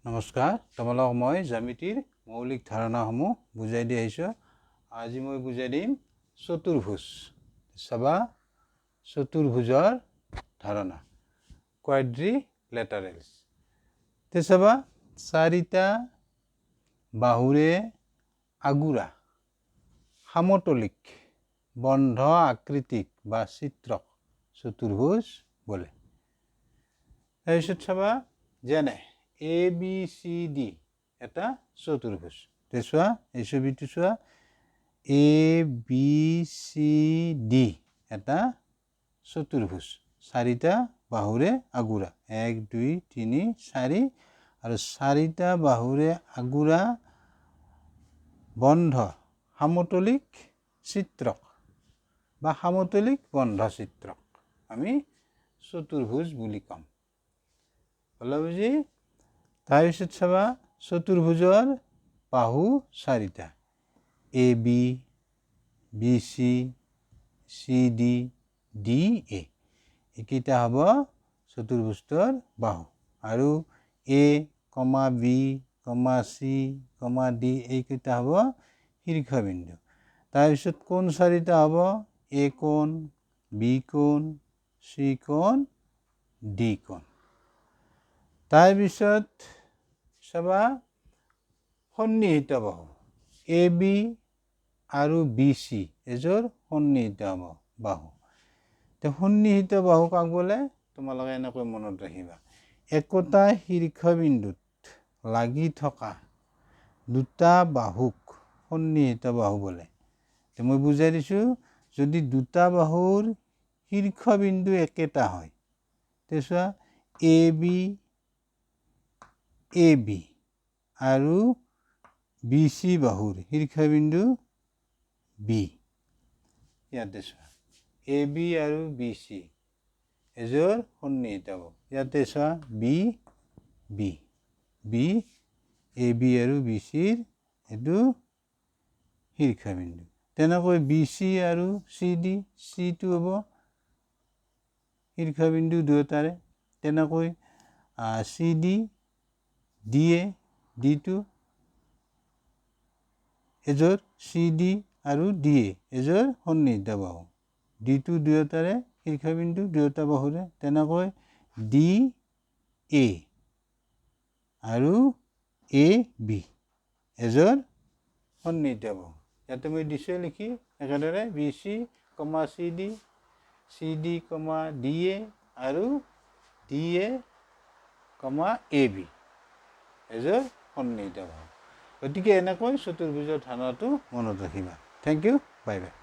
নমস্কাৰ, তোমালোকক মই জ্যামিতিৰ মৌলিক ধাৰণাসমূহ বুজাই দি আহিছোঁ। আজি মই বুজাই দিম চতুৰ্ভুজ। চাবা, চতুৰ্ভুজৰ ধাৰণা কোৱাড্ৰিলেটাৰেলছ। তে চাবা, চাৰিটা বাহুৰে আগুৰা সমতলিক বন্ধ আকৃতিক বা চিত্ৰক চতুৰ্ভুজ বোলে। তাৰপিছত চাবা, যেনে ABCD এটা চতুৰ্ভুজ। চোৱা, এই ছবিটো চোৱা, ABCD এটা চতুৰ্ভুজ, চাৰিটা বাহুৰে আগুৰা, 1 2 3 4 আৰু চাৰিটা বাহুৰে আগুৰা বন্ধ সমতলিক চিত্ৰক বা সমতলিক বন্ধ চিত্ৰক আমি চতুৰ্ভুজ বুলি ক'ম। হল বুজি? তাৰপিছত চাবা, চতুৰ্ভুজৰ বাহু চাৰিটা, AB, BC, CD, DA। এইকেইটা হ'ব চতুৰ্ভুজৰ বাহু। আৰু A, B, C, D এইকেইটা হ'ব শীৰ্ষবিন্দু। তাৰপিছত কোণ চাৰিটা হ'ব, A কোণ, B কোণ, C কোণ, D কোণ। তাৰপিছত চাবা, সন্নিহিত বাহু AB আৰু BC এযোৰ সন্নিহিত বাহু। সন্নিহিত বাহু কাক বোলে? তোমালোকে এনেকৈ মনত ৰাখিবা, একোটা শীৰ্ষবিন্দুত লাগি থকা দুটা বাহুক সন্নিহিত বাহু বোলে। মই বুজাই দিছোঁ, যদি দুটা বাহুৰ শীৰ্ষবিন্দু একেটা হয়, চোৱা, AB আৰু BC বাহুৰ শীৰ্ষবিন্দু B। ইয়াতে চোৱা, AB আৰু BC এযোৰ সন্নিহিত বাহু। ইয়াতে চোৱা, B, AB আৰু BCৰ এইটো শীৰ্ষবিন্দু। তেনেকৈ BC আৰু CD, Cটো হ'ব শীৰ্ষবিন্দু দুয়োটাৰে। তেনেকৈ CD, DA, Dটো এযোৰ, CD আৰু DA এযোৰ সন্নিহিত বাহু। Dটো দুয়োটাৰে শীৰ্ষবিন্দু দুয়োটা বাহুৰে। তেনেকৈ DA আৰু AB এযোৰ সন্নিহিত বাহু। ইয়াতে মই দিছোঁ লিখি, একেদৰে BC, CD, CD, DA আৰু DA, AB এযোৰ সন্নিহিত বাহু। গতিকে এনেকৈ চতুৰ্ভুজৰ ধাৰণাটো মনত ৰাখিবা। Thank you, bye by.